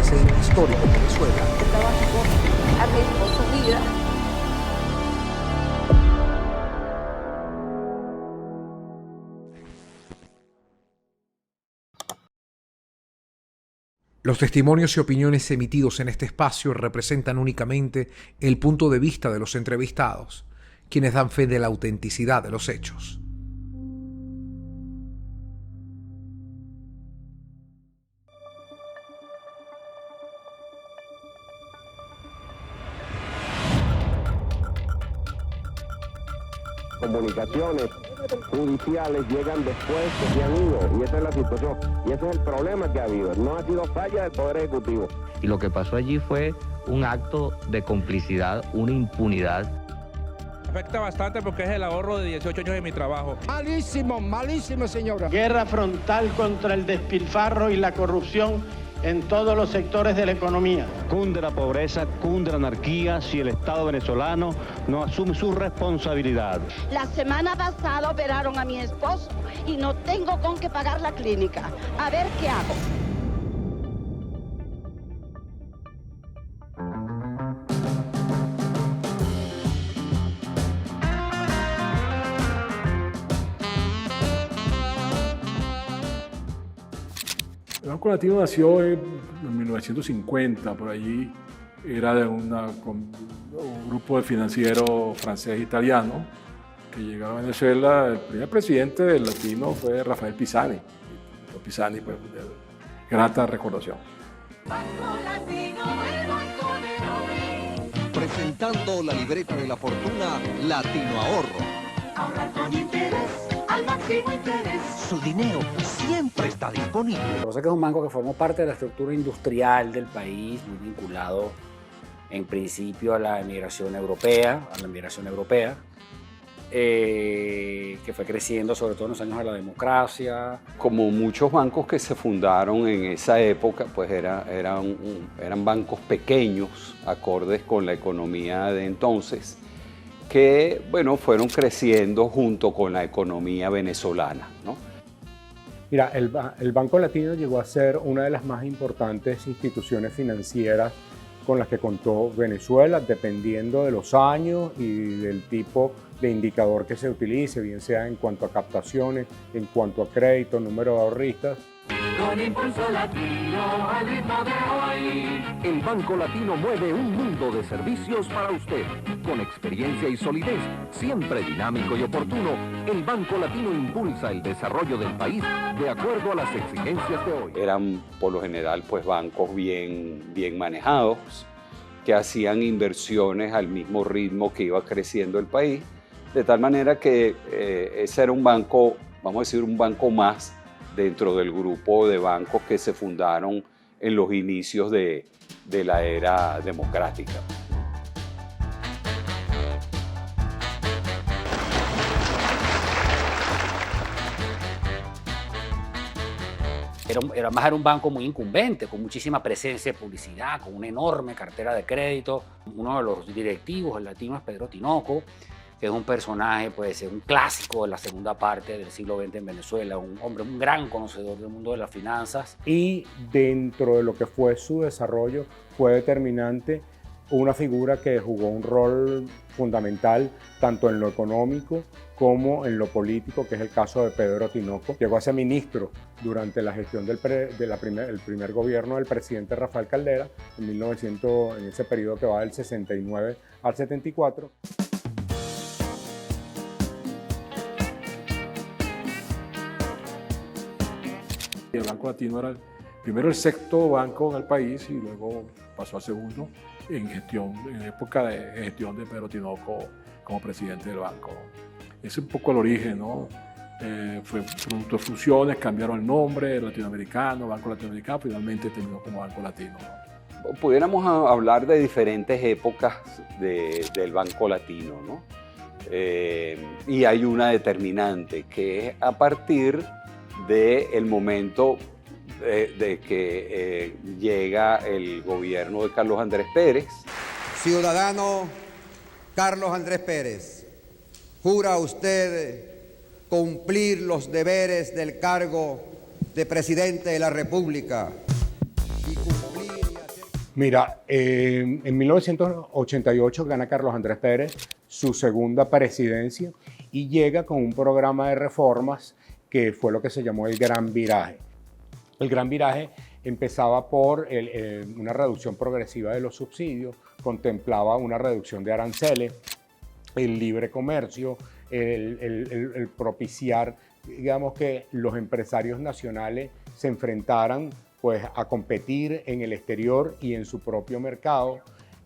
ese histórico Venezuela. Estaba a riesgo su vida. Los testimonios y opiniones emitidos en este espacio representan únicamente el punto de vista de los entrevistados, quienes dan fe de la autenticidad de los hechos. Comunicaciones judiciales llegan después que se han ido, y esa es la situación, y ese es el problema que ha habido. No ha sido falla del Poder Ejecutivo. Y lo que pasó allí fue un acto de complicidad, una impunidad. Afecta bastante porque es el ahorro de 18 años de mi trabajo. Malísimo, malísimo, señora. Guerra frontal contra el despilfarro y la corrupción en todos los sectores de la economía. Cunde la pobreza, cunde la anarquía si el Estado venezolano no asume su responsabilidad. La semana pasada operaron a mi esposo y no tengo con qué pagar la clínica. A ver qué hago. El Banco Latino nació en 1950, por allí era de un grupo de financieros francés e italiano que llegaron a Venezuela. El primer presidente del Latino fue Rafael Pisani. Pisani, pues, de grata recordación. Banco Latino, el banco de hoy. Presentando la libreta de la fortuna Latino Ahorro. Ahorrar con interés, al máximo interés. Su dinero siempre está disponible. Lo que pasa es que es un banco que formó parte de la estructura industrial del país, muy vinculado en principio a la emigración europea, que fue creciendo sobre todo en los años de la democracia. Como muchos bancos que se fundaron en esa época, pues eran bancos pequeños, acordes con la economía de entonces, que bueno, fueron creciendo junto con la economía venezolana, ¿no? Mira, el Banco Latino llegó a ser una de las más importantes instituciones financieras con las que contó Venezuela, dependiendo de los años y del tipo de indicador que se utilice, bien sea en cuanto a captaciones, en cuanto a crédito, número de ahorristas. Con impulso latino al ritmo de hoy. El Banco Latino mueve un mundo de servicios para usted. Con experiencia y solidez, siempre dinámico y oportuno, el Banco Latino impulsa el desarrollo del país de acuerdo a las exigencias de hoy. Eran por lo general pues bancos bien manejados, que hacían inversiones al mismo ritmo que iba creciendo el país, de tal manera que ese era un banco, vamos a decir, un banco más dentro del grupo de bancos que se fundaron en los inicios de la era democrática. Era un banco muy incumbente, con muchísima presencia de publicidad, con una enorme cartera de crédito. Uno de los directivos del Latino es Pedro Tinoco, que es un personaje, pues, un clásico de la segunda parte del siglo XX en Venezuela, un hombre, un gran conocedor del mundo de las finanzas. Y dentro de lo que fue su desarrollo fue determinante una figura que jugó un rol fundamental tanto en lo económico como en lo político, que es el caso de Pedro Tinoco. Llegó a ser ministro durante la gestión del primer gobierno del presidente Rafael Caldera, en ese periodo que va del 69 al 74. El Banco Latino era primero el sexto banco en el país y luego pasó al segundo en época de gestión de Pedro Tinoco como presidente del banco. Ese es un poco el origen, ¿no? Fue producto de fusiones, cambiaron el nombre, latinoamericano, Banco Latinoamericano, finalmente terminó como Banco Latino, ¿no? Pudiéramos hablar de diferentes épocas del Banco Latino, ¿no? Y hay una determinante, que es a partir del momento de que llega el gobierno de Carlos Andrés Pérez. Ciudadano Carlos Andrés Pérez, ¿jura usted cumplir los deberes del cargo de presidente de la República y cumplir Mira, en 1988 gana Carlos Andrés Pérez su segunda presidencia y llega con un programa de reformas que fue lo que se llamó el Gran Viraje. El Gran Viraje empezaba por una reducción progresiva de los subsidios, contemplaba una reducción de aranceles, el libre comercio, el propiciar, digamos, que los empresarios nacionales se enfrentaran pues, a competir en el exterior y en su propio mercado,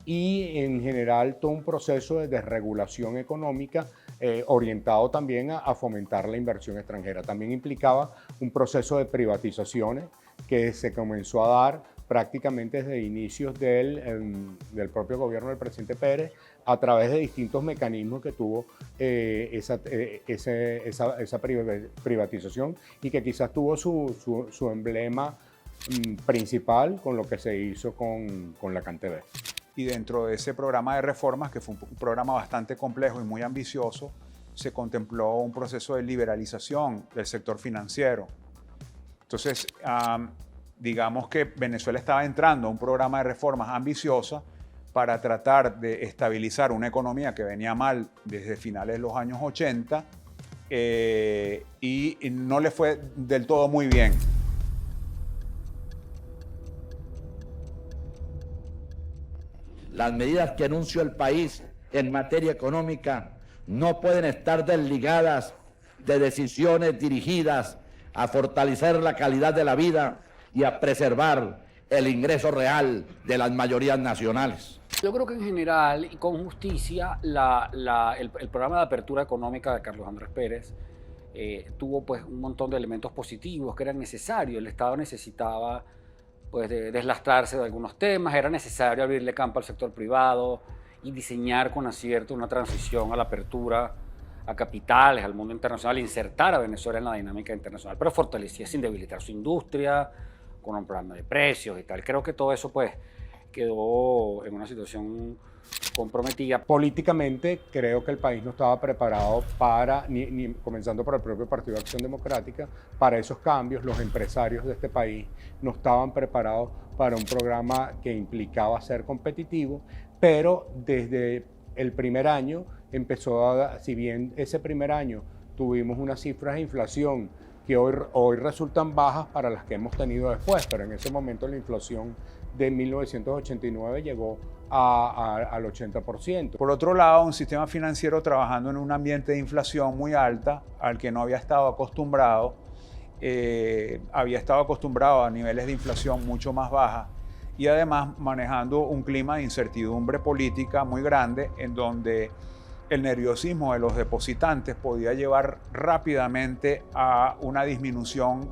y en general todo un proceso de desregulación económica orientado también a fomentar la inversión extranjera. También implicaba un proceso de privatizaciones que se comenzó a dar prácticamente desde inicios del propio gobierno del presidente Pérez, a través de distintos mecanismos que tuvo esa privatización, y que quizás tuvo su emblema principal con lo que se hizo con la CanTV. Y dentro de ese programa de reformas, que fue un programa bastante complejo y muy ambicioso, se contempló un proceso de liberalización del sector financiero. Entonces, digamos que Venezuela estaba entrando a un programa de reformas ambiciosa para tratar de estabilizar una economía que venía mal desde finales de los años 80 y no le fue del todo muy bien. Las medidas que anunció el país en materia económica no pueden estar desligadas de decisiones dirigidas a fortalecer la calidad de la vida y a preservar el ingreso real de las mayorías nacionales. Yo creo que en general y con justicia el programa de apertura económica de Carlos Andrés Pérez tuvo pues un montón de elementos positivos que eran necesarios. El Estado necesitaba pues de deslastrarse de algunos temas, era necesario abrirle campo al sector privado y diseñar con acierto una transición a la apertura a capitales, al mundo internacional, insertar a Venezuela en la dinámica internacional, pero fortalecía sin debilitar su industria, con un programa de precios y tal. Creo que todo eso pues quedó en una situación comprometida. Políticamente creo que el país no estaba preparado para, ni comenzando por el propio Partido de Acción Democrática, para esos cambios. Los empresarios de este país no estaban preparados para un programa que implicaba ser competitivo, pero desde el primer año si bien ese primer año tuvimos unas cifras de inflación que hoy resultan bajas para las que hemos tenido después, pero en ese momento la inflación de 1989 llegó al 80%. Por otro lado, un sistema financiero trabajando en un ambiente de inflación muy alta, al que no había estado acostumbrado, había estado acostumbrado a niveles de inflación mucho más bajas, y además manejando un clima de incertidumbre política muy grande, en donde el nerviosismo de los depositantes podía llevar rápidamente a una disminución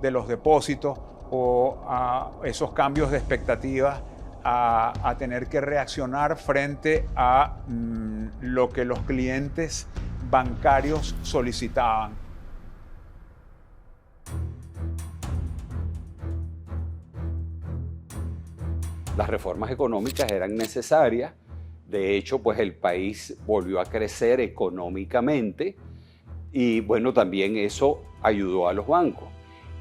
de los depósitos o a esos cambios de expectativas, a tener que reaccionar frente a lo que los clientes bancarios solicitaban. Las reformas económicas eran necesarias. De hecho, pues el país volvió a crecer económicamente y bueno, también eso ayudó a los bancos.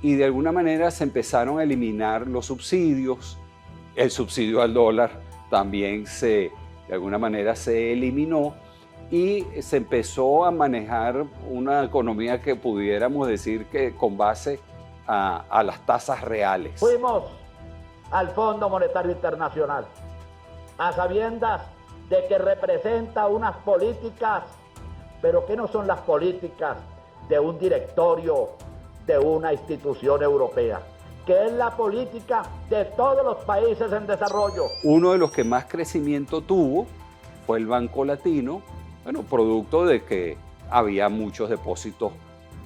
Y de alguna manera se empezaron a eliminar los subsidios. El subsidio al dólar también de alguna manera se eliminó y se empezó a manejar una economía que pudiéramos decir que con base a las tasas reales. Fuimos al Fondo Monetario Internacional a sabiendas de que representa unas políticas, pero que no son las políticas de un directorio de una institución europea, que es la política de todos los países en desarrollo. Uno de los que más crecimiento tuvo fue el Banco Latino, bueno, producto de que había muchos depósitos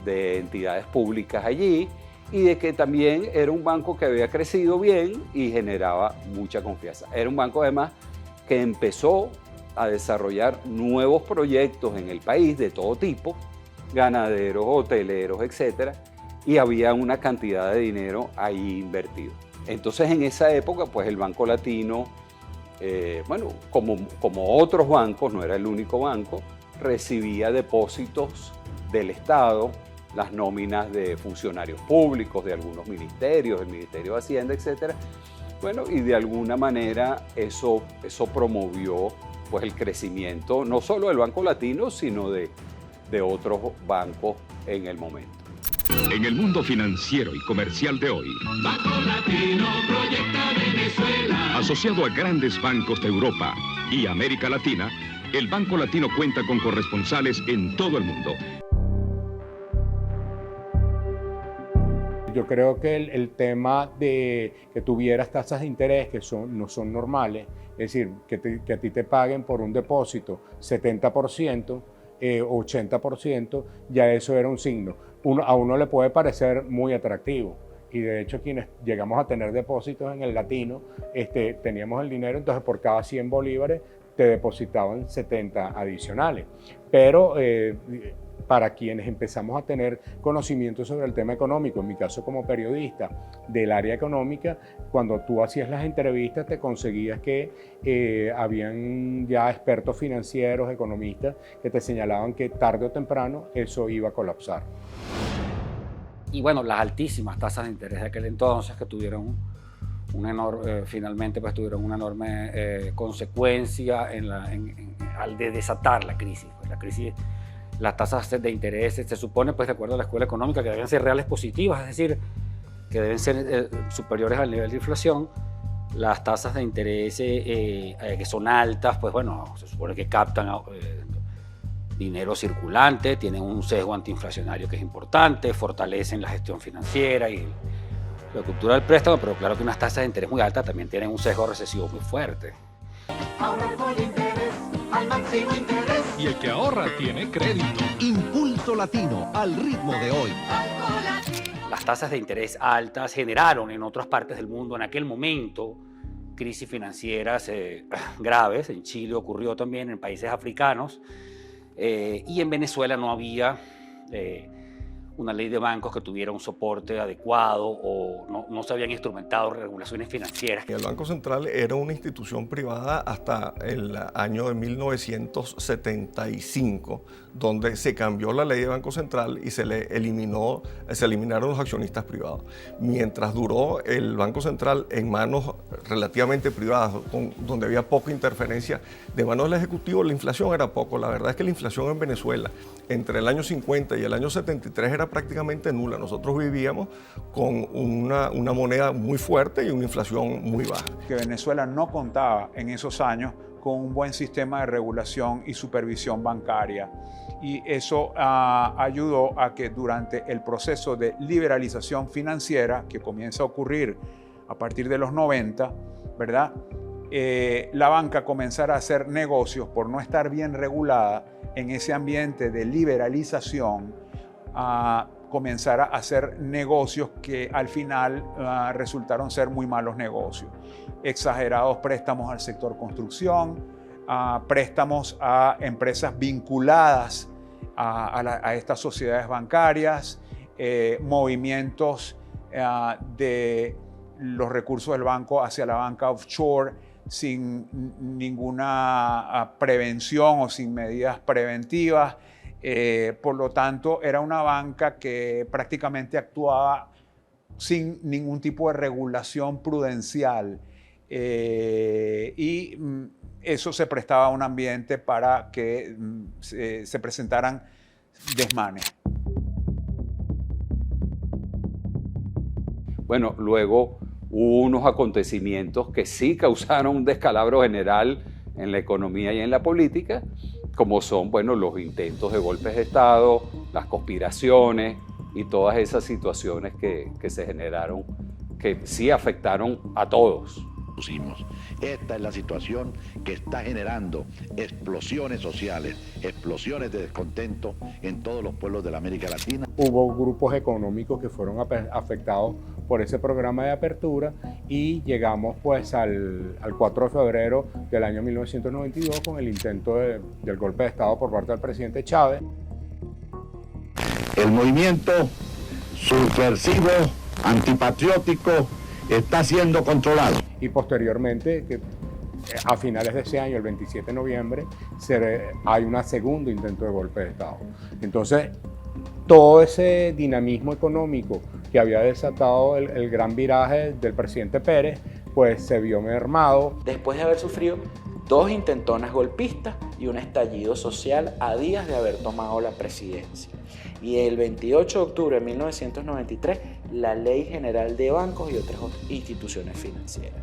de entidades públicas allí y de que también era un banco que había crecido bien y generaba mucha confianza. Era un banco además que empezó a desarrollar nuevos proyectos en el país de todo tipo, ganaderos, hoteleros, etc. Y había una cantidad de dinero ahí invertido. Entonces en esa época, pues el Banco Latino, bueno, como otros bancos, no era el único banco, recibía depósitos del Estado, las nóminas de funcionarios públicos, de algunos ministerios, del Ministerio de Hacienda, etc. Bueno, y de alguna manera eso promovió pues el crecimiento no solo del Banco Latino, sino de otros bancos en el momento. En el mundo financiero y comercial de hoy, Banco Latino proyecta Venezuela. Asociado a grandes bancos de Europa y América Latina, el Banco Latino cuenta con corresponsales en todo el mundo. Yo creo que el tema de que tuvieras tasas de interés que no son normales, es decir, que a ti te paguen por un depósito 70%, 80%, ya eso era un signo. A uno le puede parecer muy atractivo. Y de hecho quienes llegamos a tener depósitos en el Latino, teníamos el dinero, entonces por cada 100 bolívares te depositaban 70 adicionales. Pero para quienes empezamos a tener conocimiento sobre el tema económico, en mi caso como periodista del área económica, cuando tú hacías las entrevistas te conseguías que habían ya expertos financieros, economistas, que te señalaban que tarde o temprano eso iba a colapsar. Y bueno, las altísimas tasas de interés de aquel entonces que tuvieron finalmente pues tuvieron una enorme consecuencia al de desatar la crisis. Pues la crisis, las tasas de interés se supone, pues de acuerdo a la escuela económica, que deben ser reales positivas, es decir, que deben ser superiores al nivel de inflación. Las tasas de interés que son altas, pues bueno, se supone que captan dinero circulante, tienen un sesgo antiinflacionario que es importante, fortalecen la gestión financiera y la cultura del préstamo, pero claro que unas tasas de interés muy altas también tienen un sesgo recesivo muy fuerte. Ahorrar con interés, al máximo interés. Y el que ahorra tiene crédito. Impulso Latino, al ritmo de hoy. Las tasas de interés altas generaron en otras partes del mundo en aquel momento crisis financieras graves. En Chile ocurrió también, en países africanos, y en Venezuela no había una ley de bancos que tuviera un soporte adecuado o no se habían instrumentado regulaciones financieras. El Banco Central era una institución privada hasta el año de 1975, donde se cambió la ley de Banco Central y se eliminaron los accionistas privados. Mientras duró el Banco Central en manos relativamente privadas, donde había poca interferencia de manos del Ejecutivo, la inflación era poco. La verdad es que la inflación en Venezuela entre el año 50 y el año 73 era prácticamente nula. Nosotros vivíamos con una moneda muy fuerte y una inflación muy baja. Que Venezuela no contaba en esos años con un buen sistema de regulación y supervisión bancaria. Y eso ayudó a que durante el proceso de liberalización financiera que comienza a ocurrir a partir de los 90, ¿verdad? La banca comenzara a hacer negocios por no estar bien regulada en ese ambiente de liberalización, comenzara a hacer negocios que al final resultaron ser muy malos negocios. Exagerados préstamos al sector construcción, préstamos a empresas vinculadas a estas sociedades bancarias, movimientos de los recursos del banco hacia la banca offshore sin ninguna prevención o sin medidas preventivas. Por lo tanto, era una banca que prácticamente actuaba sin ningún tipo de regulación prudencial y eso se prestaba a un ambiente para que se presentaran desmanes. Bueno, luego hubo unos acontecimientos que sí causaron un descalabro general en la economía y en la política, como son, bueno, los intentos de golpes de Estado, las conspiraciones y todas esas situaciones que se generaron, que sí afectaron a todos. Esta es la situación que está generando explosiones sociales, explosiones de descontento en todos los pueblos de la América Latina. Hubo grupos económicos que fueron afectados por ese programa de apertura y llegamos pues al 4 de febrero del año 1992 con el intento del golpe de Estado por parte del presidente Chávez. El movimiento subversivo, antipatriótico, está siendo controlado. Y posteriormente, a finales de ese año, el 27 de noviembre, hay un segundo intento de golpe de Estado. Entonces, todo ese dinamismo económico que había desatado el gran viraje del presidente Pérez, pues se vio mermado. Después de haber sufrido 2 intentonas golpistas y un estallido social a días de haber tomado la presidencia. Y el 28 de octubre de 1993, la Ley General de Bancos y otras instituciones financieras.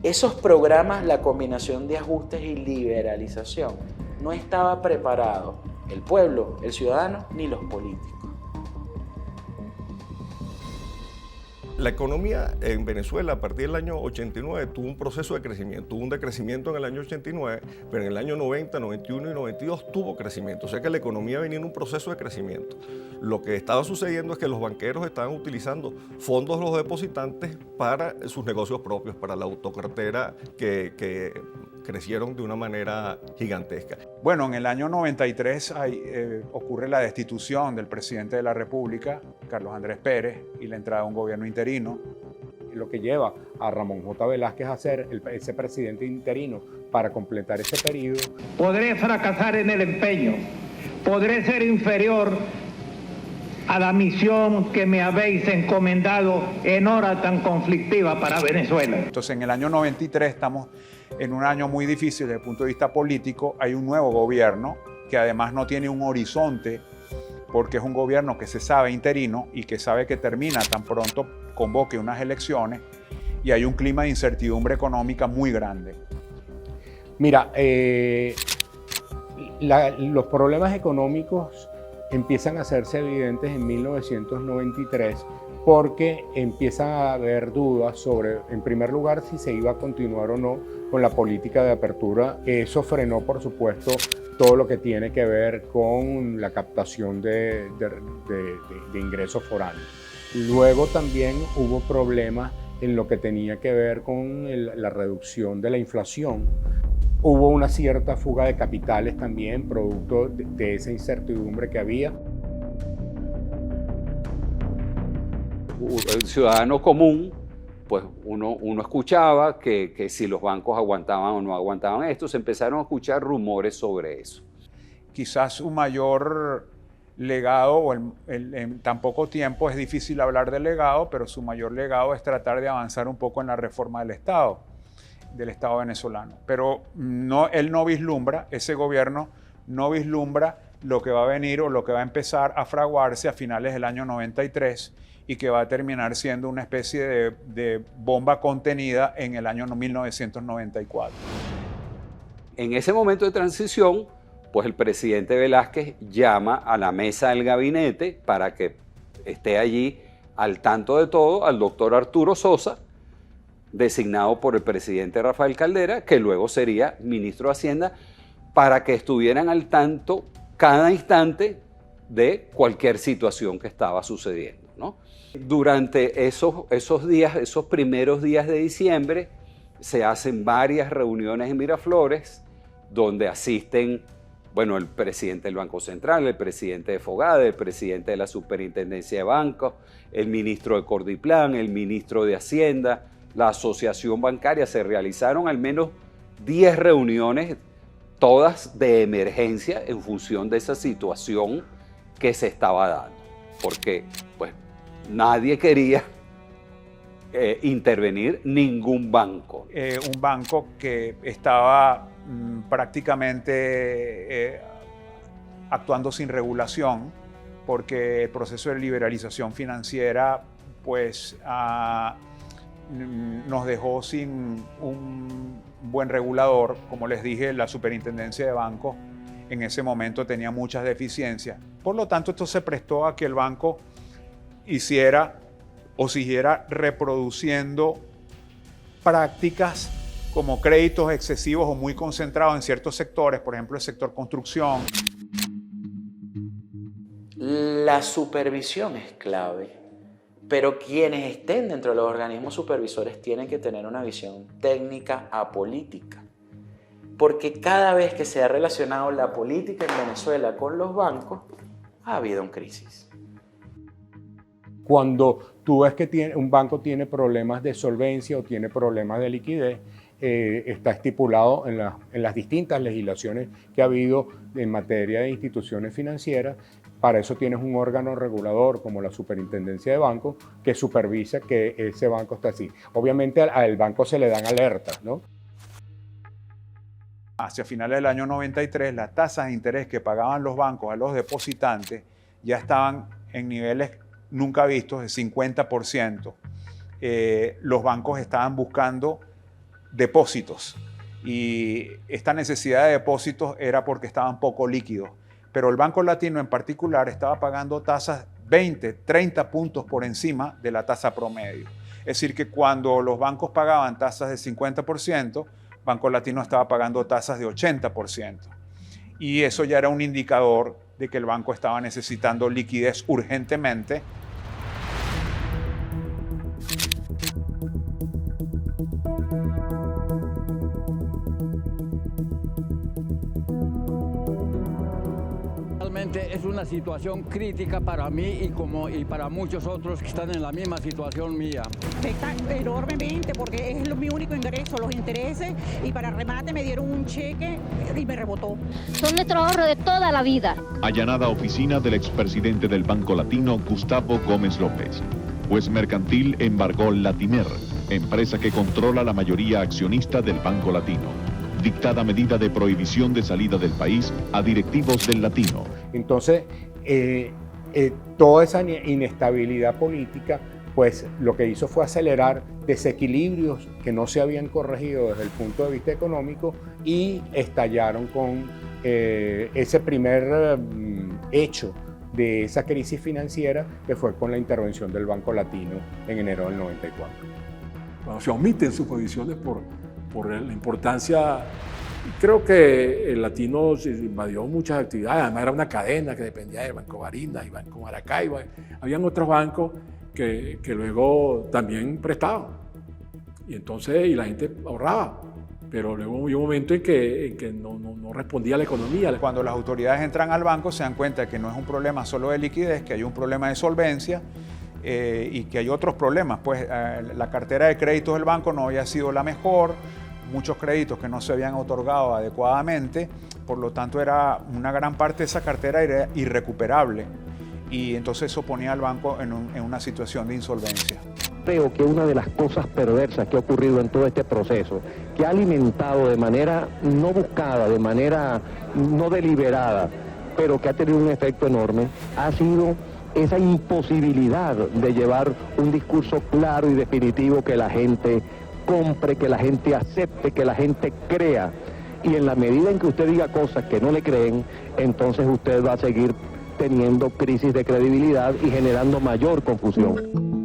Esos programas, la combinación de ajustes y liberalización, no estaba preparado el pueblo, el ciudadano, ni los políticos. La economía en Venezuela a partir del año 89 tuvo un proceso de crecimiento, tuvo un decrecimiento en el año 89, pero en el año 90, 91 y 92 tuvo crecimiento, o sea que la economía venía en un proceso de crecimiento. Lo que estaba sucediendo es que los banqueros estaban utilizando fondos de los depositantes para sus negocios propios, para la autocartera que crecieron de una manera gigantesca. Bueno, en el año 93 ocurre la destitución del presidente de la República, Carlos Andrés Pérez, y la entrada de un gobierno interino. Lo que lleva a Ramón J. Velázquez a ser ese presidente interino para completar ese periodo. Podré fracasar en el empeño, podré ser inferior a la misión que me habéis encomendado en hora tan conflictiva para Venezuela. Entonces, en el año 93 estamos en un año muy difícil desde el punto de vista político. Hay un nuevo gobierno que además no tiene un horizonte, porque es un gobierno que se sabe interino y que sabe que termina tan pronto convoque unas elecciones, y hay un clima de incertidumbre económica muy grande. Mira, los problemas económicos empiezan a hacerse evidentes en 1993 porque empiezan a haber dudas sobre, en primer lugar, si se iba a continuar o no con la política de apertura. Eso frenó, por supuesto, todo lo que tiene que ver con la captación de ingresos foráneos. Luego también hubo problemas en lo que tenía que ver con la reducción de la inflación. Hubo una cierta fuga de capitales también, producto de esa incertidumbre que había. El ciudadano común, pues uno escuchaba que si los bancos aguantaban o no aguantaban esto, se empezaron a escuchar rumores sobre eso. Quizás un mayor legado, o en tan poco tiempo es difícil hablar de legado, pero su mayor legado es tratar de avanzar un poco en la reforma del Estado venezolano. Pero él no vislumbra, ese gobierno no vislumbra lo que va a venir o lo que va a empezar a fraguarse a finales del año 93 y que va a terminar siendo una especie de bomba contenida en el año 1994. En ese momento de transición, pues el presidente Velázquez llama a la mesa del gabinete para que esté allí al tanto de todo al doctor Arturo Sosa, designado por el presidente Rafael Caldera, que luego sería ministro de Hacienda, para que estuvieran al tanto cada instante de cualquier situación que estaba sucediendo, ¿no? Durante esos días, esos primeros días de diciembre, se hacen varias reuniones en Miraflores, donde asisten, bueno, el presidente del Banco Central, el presidente de Fogade, el presidente de la Superintendencia de Bancos, el ministro de Cordiplan, el ministro de Hacienda, la Asociación Bancaria. Se realizaron al menos 10 reuniones, todas de emergencia en función de esa situación que se estaba dando, porque pues nadie quería intervenir ningún banco. Un banco que estaba prácticamente actuando sin regulación, porque el proceso de liberalización financiera pues nos dejó sin un buen regulador. Como les dije, la Superintendencia de Bancos en ese momento tenía muchas deficiencias. Por lo tanto, esto se prestó a que el banco hiciera o siguiera reproduciendo prácticas como créditos excesivos o muy concentrados en ciertos sectores, por ejemplo el sector construcción. La supervisión es clave, pero quienes estén dentro de los organismos supervisores tienen que tener una visión técnica apolítica, porque cada vez que se ha relacionado la política en Venezuela con los bancos, ha habido una crisis. Cuando tú ves que un banco tiene problemas de solvencia o tiene problemas de liquidez, está estipulado en las distintas legislaciones que ha habido en materia de instituciones financieras Para eso tienes un órgano regulador como la Superintendencia de Bancos que supervisa que ese banco está así. Obviamente al banco se le dan alertas, ¿no? Hacia finales del año 93, las tasas de interés que pagaban los bancos a los depositantes ya estaban en niveles nunca vistos de 50%. Los bancos estaban buscando depósitos y esta necesidad de depósitos era porque estaban poco líquidos. Pero el Banco Latino en particular estaba pagando tasas 20, 30 puntos por encima de la tasa promedio. Es decir, que cuando los bancos pagaban tasas de 50%, Banco Latino estaba pagando tasas de 80%. Y eso ya era un indicador de que el banco estaba necesitando liquidez urgentemente. Realmente es una situación crítica para mí y para muchos otros que están en la misma situación mía. Afecta enormemente porque es mi único ingreso, los intereses, y para remate me dieron un cheque y me rebotó. Son nuestro ahorro de toda la vida. Allanada oficina del expresidente del Banco Latino, Gustavo Gómez López. Juez mercantil embargó Latiner, empresa que controla la mayoría accionista del Banco Latino. Dictada medida de prohibición de salida del país a directivos del Latino. Entonces, toda esa inestabilidad política, pues lo que hizo fue acelerar desequilibrios que no se habían corregido desde el punto de vista económico y estallaron con ese primer hecho de esa crisis financiera que fue con la intervención del Banco Latino en enero del 94. Bueno, se omiten sus posiciones por la importancia. Creo que el Latino invadió muchas actividades, además era una cadena que dependía del Banco Barinas y Banco Maracaibo. Habían otros bancos que luego también prestaban. Y la gente ahorraba. Pero luego hubo un momento en que no respondía a la economía. Cuando las autoridades entran al banco se dan cuenta que no es un problema solo de liquidez, que hay un problema de solvencia y que hay otros problemas. Pues la cartera de créditos del banco no había sido la mejor, muchos créditos que no se habían otorgado adecuadamente, por lo tanto una gran parte de esa cartera era irrecuperable y entonces eso ponía al banco en una situación de insolvencia. Creo que una de las cosas perversas que ha ocurrido en todo este proceso, que ha alimentado de manera no buscada, de manera no deliberada, pero que ha tenido un efecto enorme, ha sido esa imposibilidad de llevar un discurso claro y definitivo que la gente compre, que la gente acepte, que la gente crea. Y en la medida en que usted diga cosas que no le creen, entonces usted va a seguir teniendo crisis de credibilidad y generando mayor confusión.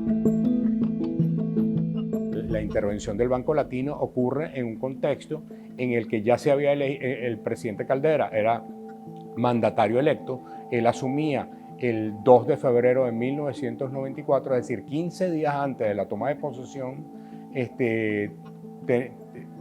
La intervención del Banco Latino ocurre en un contexto en el que ya se había el presidente Caldera era mandatario electo, él asumía el 2 de febrero de 1994, es decir, 15 días antes de la toma de posesión,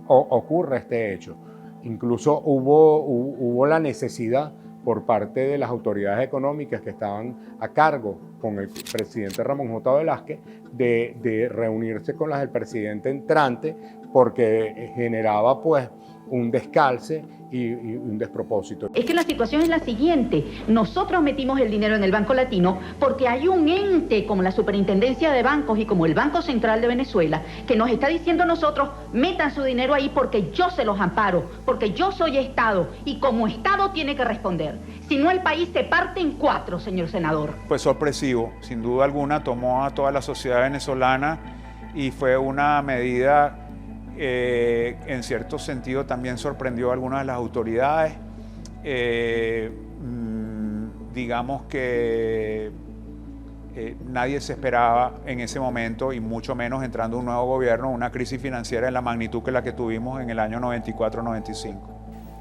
ocurre este hecho. Incluso hubo la necesidad por parte de las autoridades económicas que estaban a cargo con el presidente Ramón J. Velázquez de reunirse con las del presidente entrante porque generaba pues un descalce y un despropósito. Es que la situación es la siguiente. Nosotros metimos el dinero en el Banco Latino porque hay un ente como la Superintendencia de Bancos y como el Banco Central de Venezuela que nos está diciendo a nosotros, metan su dinero ahí porque yo se los amparo, porque yo soy Estado y como Estado tiene que responder. Si no, el país se parte en cuatro, señor senador. Fue sorpresivo, sin duda alguna, tomó a toda la sociedad venezolana y fue una medida en cierto sentido también sorprendió a algunas de las autoridades. Digamos que nadie se esperaba en ese momento, y mucho menos entrando un nuevo gobierno, una crisis financiera de la magnitud que la que tuvimos en el año 94-95.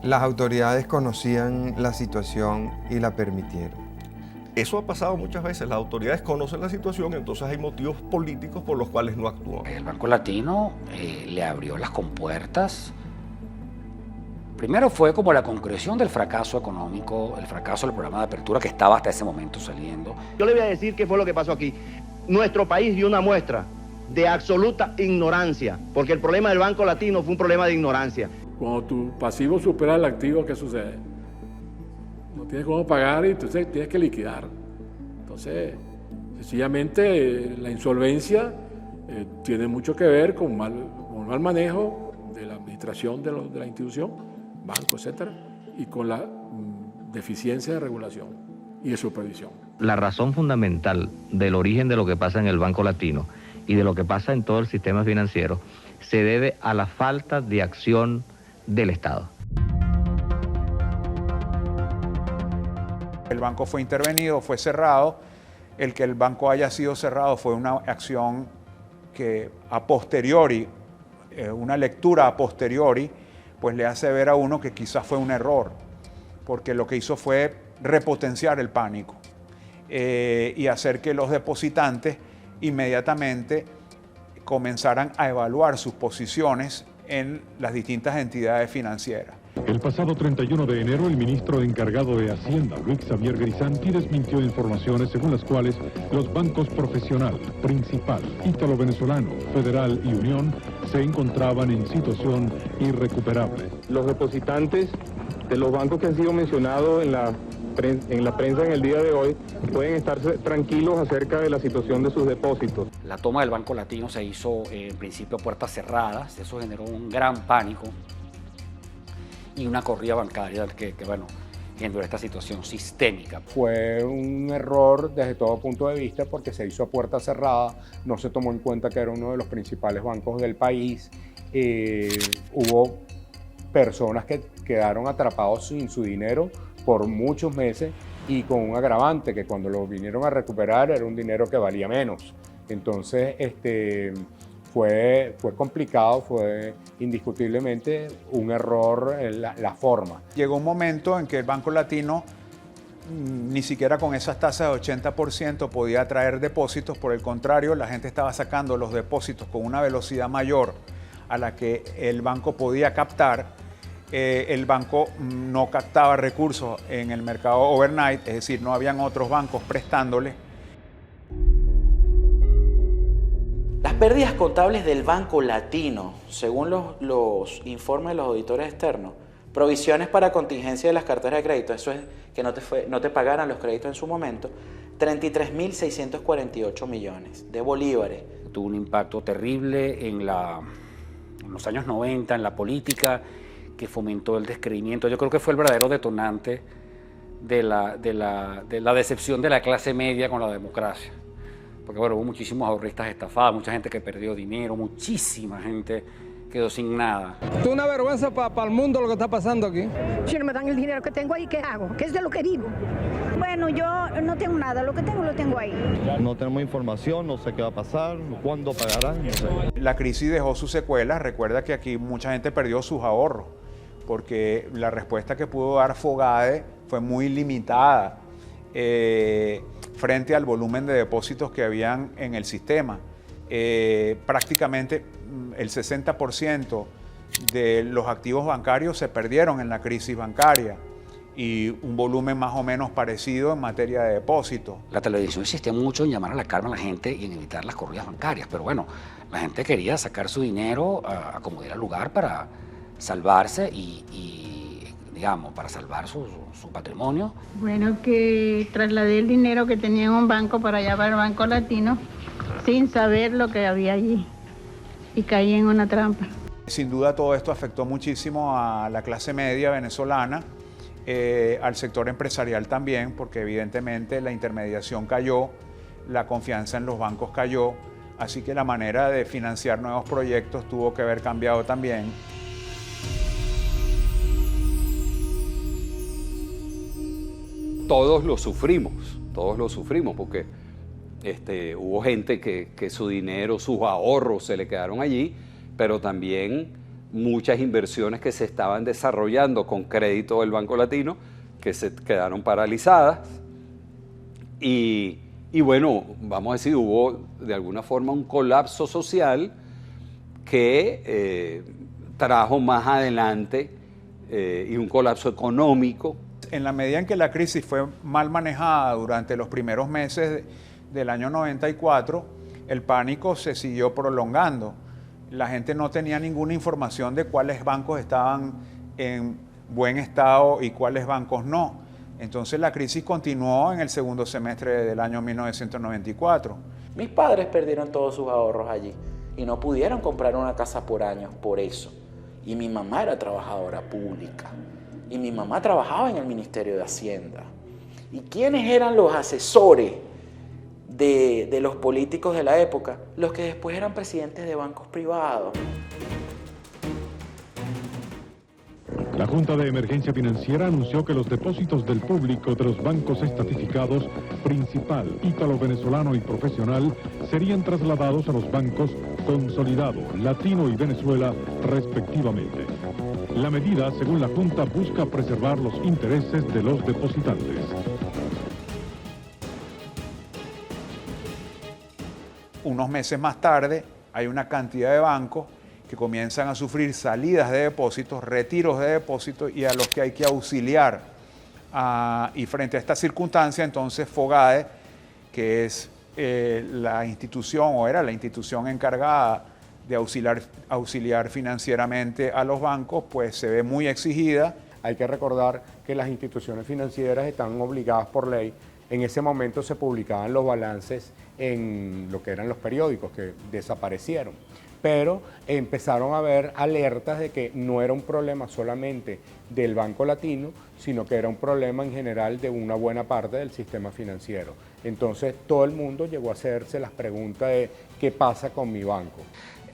Las autoridades conocían la situación y la permitieron. Eso ha pasado muchas veces, las autoridades conocen la situación, entonces hay motivos políticos por los cuales no actúan. El Banco Latino le abrió las compuertas. Primero fue como la concreción del fracaso económico, el fracaso del programa de apertura que estaba hasta ese momento saliendo. Yo le voy a decir qué fue lo que pasó aquí. Nuestro país dio una muestra de absoluta ignorancia, porque el problema del Banco Latino fue un problema de ignorancia. Cuando tu pasivo supera el activo, ¿qué sucede? No tienes cómo pagar y entonces tienes que liquidar. Entonces, sencillamente la insolvencia tiene mucho que ver con un mal manejo de la administración de la institución, banco, etcétera, y con la deficiencia de regulación y de supervisión. La razón fundamental del origen de lo que pasa en el Banco Latino y de lo que pasa en todo el sistema financiero se debe a la falta de acción del Estado. El banco fue intervenido, fue cerrado. El que el banco haya sido cerrado fue una acción que a posteriori, una lectura a posteriori, pues le hace ver a uno que quizás fue un error, porque lo que hizo fue repotenciar el pánico y hacer que los depositantes inmediatamente comenzaran a evaluar sus posiciones en las distintas entidades financieras. El pasado 31 de enero, el ministro encargado de Hacienda, Luis Xavier Grisanti, desmintió informaciones según las cuales los bancos Profesional, Principal, Ítalo-Venezolano, Federal y Unión se encontraban en situación irrecuperable. Los depositantes de los bancos que han sido mencionados en la prensa en el día de hoy pueden estar tranquilos acerca de la situación de sus depósitos. La toma del Banco Latino se hizo en principio a puertas cerradas, eso generó un gran pánico y una corrida bancaria que bueno, generó esta situación sistémica. Fue un error desde todo punto de vista porque se hizo a puerta cerrada, no se tomó en cuenta que era uno de los principales bancos del país, hubo personas que quedaron atrapados sin su dinero por muchos meses y con un agravante que cuando lo vinieron a recuperar era un dinero que valía menos. Entonces fue complicado, fue indiscutiblemente un error en la forma. Llegó un momento en que el Banco Latino ni siquiera con esas tasas de 80% podía atraer depósitos, por el contrario, la gente estaba sacando los depósitos con una velocidad mayor a la que el banco podía captar. El banco no captaba recursos en el mercado overnight, es decir, no habían otros bancos prestándole. Las pérdidas contables del Banco Latino, según los informes de los auditores externos, provisiones para contingencia de las carteras de crédito, eso es que no te pagaran los créditos en su momento, 33.648 millones de bolívares. Tuvo un impacto terrible en los años 90, en la política, que fomentó el descreimiento. Yo creo que fue el verdadero detonante de la decepción de la clase media con la democracia. Porque bueno, hubo muchísimos ahorristas estafados, mucha gente que perdió dinero, muchísima gente quedó sin nada. Es una vergüenza para el mundo lo que está pasando aquí. Si no me dan el dinero que tengo ahí, ¿qué hago? ¿Qué es de lo que vivo? Bueno, yo no tengo nada, lo que tengo lo tengo ahí. No tenemos información, no sé qué va a pasar, cuándo pagarán, no sé. La crisis dejó sus secuelas, recuerda que aquí mucha gente perdió sus ahorros, porque la respuesta que pudo dar Fogade fue muy limitada frente al volumen de depósitos que habían en el sistema. Prácticamente el 60% de los activos bancarios se perdieron en la crisis bancaria y un volumen más o menos parecido en materia de depósitos. La televisión insistía mucho en llamar a la calma a la gente y en evitar las corridas bancarias, pero bueno, la gente quería sacar su dinero a como diera lugar para salvarse y digamos, para salvar su patrimonio. Bueno, que trasladé el dinero que tenía en un banco para allá, para el Banco Latino, sin saber lo que había allí, y caí en una trampa. Sin duda todo esto afectó muchísimo a la clase media venezolana, al sector empresarial también, porque evidentemente la intermediación cayó, la confianza en los bancos cayó, así que la manera de financiar nuevos proyectos tuvo que haber cambiado también. Todos lo sufrimos porque hubo gente que su dinero, sus ahorros se le quedaron allí, pero también muchas inversiones que se estaban desarrollando con crédito del Banco Latino que se quedaron paralizadas y bueno, vamos a decir, hubo de alguna forma un colapso social que trajo más adelante y un colapso económico. En la medida en que la crisis fue mal manejada durante los primeros meses del año 94, el pánico se siguió prolongando. La gente no tenía ninguna información de cuáles bancos estaban en buen estado y cuáles bancos no. Entonces la crisis continuó en el segundo semestre del año 1994. Mis padres perdieron todos sus ahorros allí y no pudieron comprar una casa por años por eso. Y mi mamá era trabajadora pública. Y mi mamá trabajaba en el Ministerio de Hacienda. ¿Y quiénes eran los asesores de los políticos de la época? Los que después eran presidentes de bancos privados. La Junta de Emergencia Financiera anunció que los depósitos del público de los bancos estatificados Principal, Ítalo Venezolano y Profesional serían trasladados a los bancos Consolidado, Latino y Venezuela, respectivamente. La medida, según la Junta, busca preservar los intereses de los depositantes. Unos meses más tarde, hay una cantidad de bancos que comienzan a sufrir salidas de depósitos, retiros de depósitos y a los que hay que auxiliar. Y frente a esta circunstancia, entonces FOGADE, que es la institución o era la institución encargada de auxiliar financieramente a los bancos, pues se ve muy exigida. Hay que recordar que las instituciones financieras están obligadas por ley. En ese momento se publicaban los balances en lo que eran los periódicos que desaparecieron. Pero empezaron a haber alertas de que no era un problema solamente del Banco Latino, sino que era un problema en general de una buena parte del sistema financiero. Entonces todo el mundo llegó a hacerse las preguntas de ¿qué pasa con mi banco?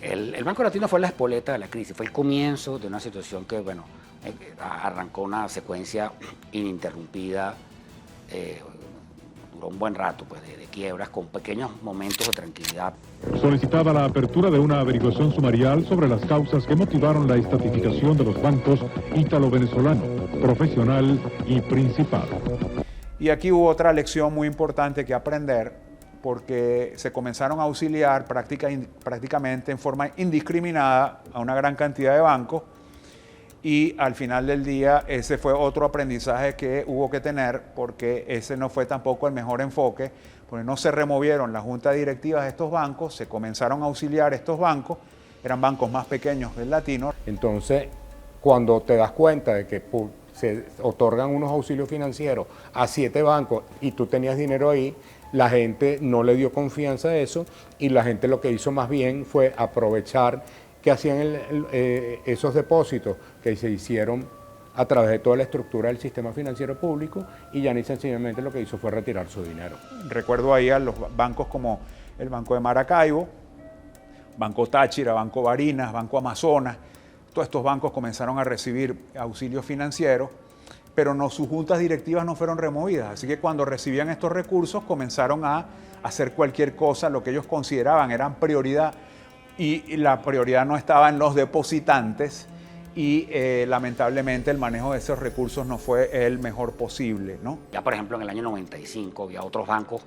El Banco Latino fue la espoleta de la crisis, fue el comienzo de una situación que, bueno, arrancó una secuencia ininterrumpida, duró un buen rato pues, de quiebras con pequeños momentos de tranquilidad. Solicitaba la apertura de una averiguación sumarial sobre las causas que motivaron la estatificación de los bancos Ítalo Venezolano, Profesional y Principal. Y aquí hubo otra lección muy importante que aprender, porque se comenzaron a auxiliar prácticamente en forma indiscriminada a una gran cantidad de bancos, y al final del día ese fue otro aprendizaje que hubo que tener, porque ese no fue tampoco el mejor enfoque, porque no se removieron las juntas directivas de estos bancos, se comenzaron a auxiliar estos bancos, eran bancos más pequeños que el Latino. Entonces, cuando te das cuenta de que se otorgan unos auxilios financieros a 7 bancos y tú tenías dinero ahí, la gente no le dio confianza a eso y la gente lo que hizo más bien fue aprovechar que hacían esos depósitos que se hicieron a través de toda la estructura del sistema financiero público, y ya ni sencillamente lo que hizo fue retirar su dinero. Recuerdo ahí a los bancos como el Banco de Maracaibo, Banco Táchira, Banco Barinas, Banco Amazonas. Todos estos bancos comenzaron a recibir auxilios financieros, pero sus juntas directivas no fueron removidas. Así que cuando recibían estos recursos comenzaron a hacer cualquier cosa, lo que ellos consideraban eran prioridad, y la prioridad no estaba en los depositantes, y lamentablemente el manejo de esos recursos no fue el mejor posible, ¿no? Ya por ejemplo en el año 95 había otros bancos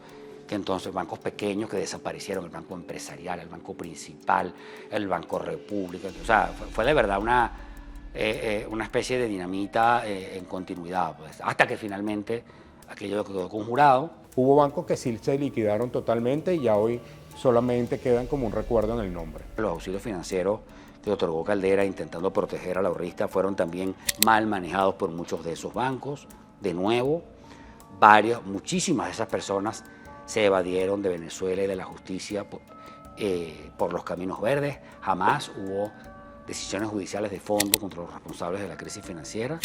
que entonces, bancos pequeños que desaparecieron, el Banco Empresarial, el Banco Principal, el Banco República. O sea, fue de verdad una especie de dinamita en continuidad, pues, hasta que finalmente aquello quedó conjurado. Hubo bancos que sí se liquidaron totalmente y ya hoy solamente quedan como un recuerdo en el nombre. Los auxilios financieros que otorgó Caldera intentando proteger al ahorrista fueron también mal manejados por muchos de esos bancos. De nuevo, muchísimas de esas personas se evadieron de Venezuela y de la justicia por los caminos verdes. Jamás hubo decisiones judiciales de fondo contra los responsables de la crisis financiera,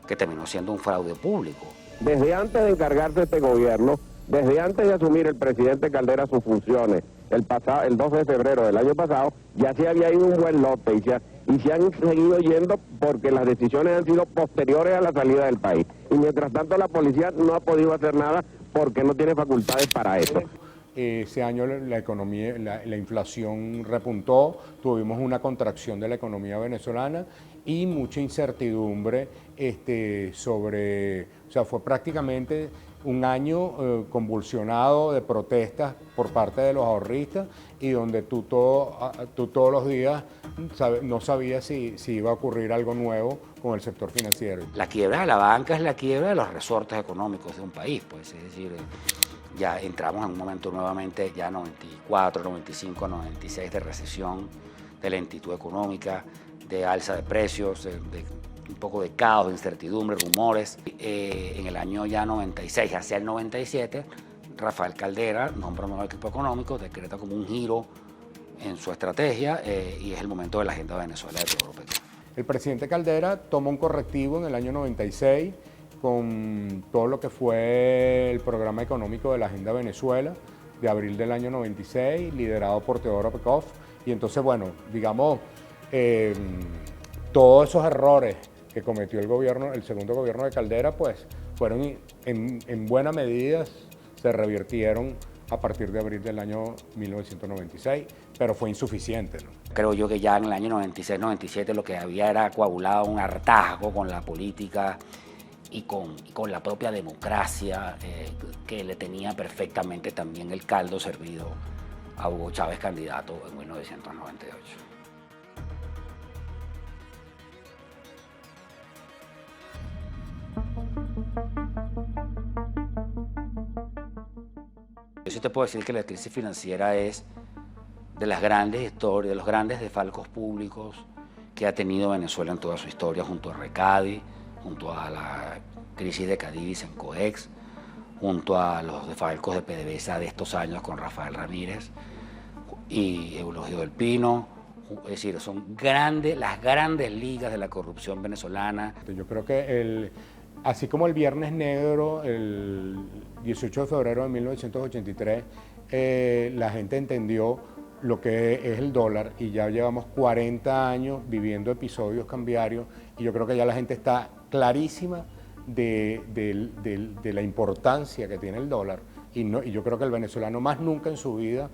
que terminó siendo un fraude público. Desde antes de encargarse este gobierno, desde antes de asumir el presidente Caldera sus funciones, el 12 de febrero del año pasado, ya se había ido un buen lote y se han seguido yendo porque las decisiones han sido posteriores a la salida del país. Y mientras tanto la policía no ha podido hacer nada porque no tiene facultades para eso. Ese año la economía, la inflación repuntó, tuvimos una contracción de la economía venezolana y mucha incertidumbre o sea, fue prácticamente un año convulsionado de protestas por parte de los ahorristas, y donde tú todos los días no sabías si iba a ocurrir algo nuevo con el sector financiero. La quiebra de la banca es la quiebra de los resortes económicos de un país, pues, es decir, ya entramos en un momento nuevamente, ya 94, 95, 96, de recesión, de lentitud económica, de alza de precios, un poco de caos, incertidumbre, rumores. En el año ya 96, hacia el 97, Rafael Caldera nombra un nuevo equipo económico, decreta como un giro en su estrategia y es el momento de la agenda de Venezuela de Teodoro Petro. El presidente Caldera toma un correctivo en el año 96 con todo lo que fue el programa económico de la Agenda Venezuela de abril del año 96, liderado por Teodoro Petro. Y entonces, bueno, digamos, todos esos errores que cometió el segundo gobierno de Caldera, pues fueron en buena medida, se revirtieron a partir de abril del año 1996, pero fue insuficiente, ¿no? Creo yo que ya en el año 96-97 lo que había era coagulado un hartazgo con la política y con la propia democracia, que le tenía perfectamente también el caldo servido a Hugo Chávez candidato en 1998. Yo sí te puedo decir que la crisis financiera es de las grandes historias, de los grandes desfalcos públicos que ha tenido Venezuela en toda su historia, junto a Recadi, junto a la crisis de Cadivis en Coex, junto a los desfalcos de PDVSA de estos años con Rafael Ramírez y Eulogio del Pino. Es decir, son las grandes ligas de la corrupción venezolana. Yo creo que así como el Viernes Negro, el 18 de febrero de 1983, la gente entendió lo que es el dólar y ya llevamos 40 años viviendo episodios cambiarios y yo creo que ya la gente está clarísima de la importancia que tiene el dólar y yo creo que el venezolano más nunca en su vida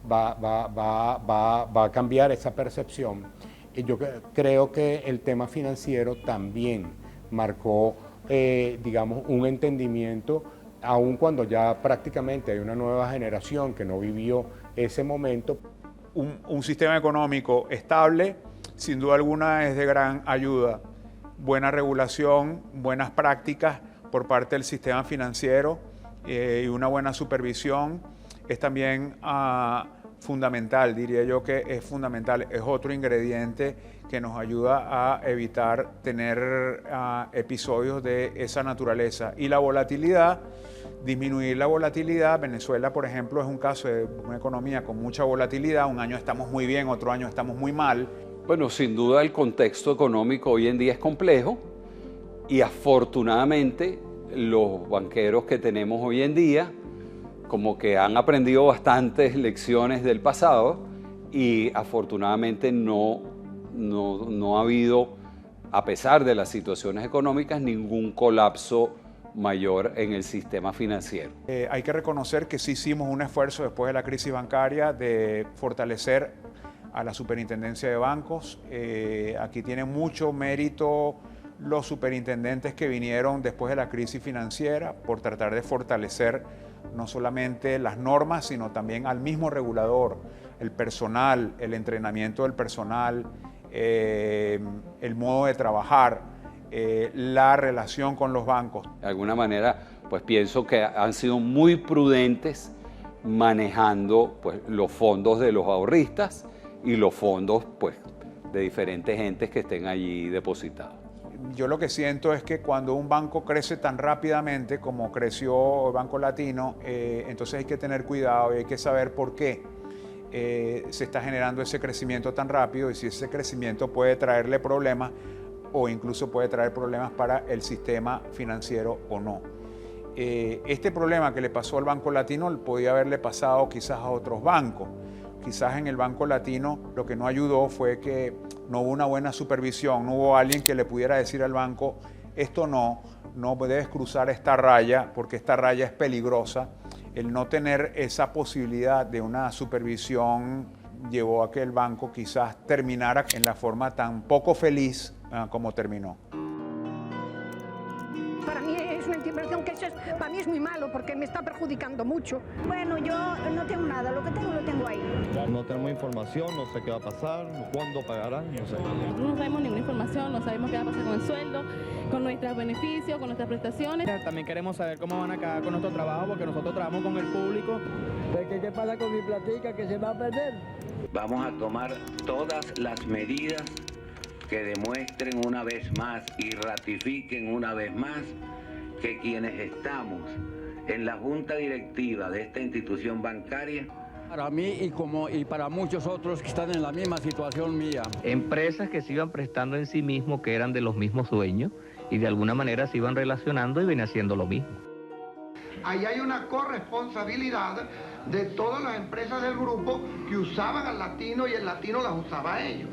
va a cambiar esa percepción. Y yo creo que el tema financiero también marcó, digamos, un entendimiento, aun cuando ya prácticamente hay una nueva generación que no vivió ese momento. Un sistema económico estable, sin duda alguna, es de gran ayuda. Buena regulación, buenas prácticas por parte del sistema financiero y una buena supervisión es también fundamental, diría yo que es fundamental, es otro ingrediente que nos ayuda a evitar tener episodios de esa naturaleza. Y la volatilidad, disminuir la volatilidad. Venezuela, por ejemplo, es un caso de una economía con mucha volatilidad. Un año estamos muy bien, otro año estamos muy mal. Bueno, sin duda el contexto económico hoy en día es complejo y afortunadamente los banqueros que tenemos hoy en día como que han aprendido bastantes lecciones del pasado y afortunadamente no ha habido, a pesar de las situaciones económicas, ningún colapso mayor en el sistema financiero. Hay que reconocer que sí hicimos un esfuerzo después de la crisis bancaria de fortalecer a la superintendencia de bancos. Aquí tienen mucho mérito los superintendentes que vinieron después de la crisis financiera por tratar de fortalecer no solamente las normas, sino también al mismo regulador, el personal, el entrenamiento del personal, el modo de trabajar, la relación con los bancos. De alguna manera, pues pienso que han sido muy prudentes manejando pues, los fondos de los ahorristas y los fondos pues, de diferentes entes que estén allí depositados. Yo lo que siento es que cuando un banco crece tan rápidamente como creció el Banco Latino, entonces hay que tener cuidado y hay que saber por qué se está generando ese crecimiento tan rápido y si ese crecimiento puede traerle problemas o incluso puede traer problemas para el sistema financiero o no. Este problema que le pasó al Banco Latino podía haberle pasado quizás a otros bancos. Quizás en el Banco Latino lo que no ayudó fue que no hubo una buena supervisión, no hubo alguien que le pudiera decir al banco, esto no debes cruzar esta raya porque esta raya es peligrosa. El no tener esa posibilidad de una supervisión llevó a que el banco quizás terminara en la forma tan poco feliz como terminó. Para mí es una intervención que para mí es muy malo porque me está perjudicando mucho. Bueno, yo no tengo nada, lo que tengo lo tengo ahí. No tenemos información, no sé qué va a pasar, cuándo pagarán, no sé. No sabemos ninguna información, no sabemos qué va a pasar con el sueldo, con nuestros beneficios, con nuestras prestaciones. También queremos saber cómo van a quedar con nuestro trabajo porque nosotros trabajamos con el público. ¿Qué pasa con mi platica que se va a perder? Vamos a tomar todas las medidas que demuestren una vez más y ratifiquen una vez más que quienes estamos en la junta directiva de esta institución bancaria, para mí y para muchos otros que están en la misma situación mía. Empresas que se iban prestando en sí mismos, que eran de los mismos dueños, y de alguna manera se iban relacionando y venían haciendo lo mismo. Ahí hay una corresponsabilidad de todas las empresas del grupo que usaban al latino y el latino las usaba a ellos.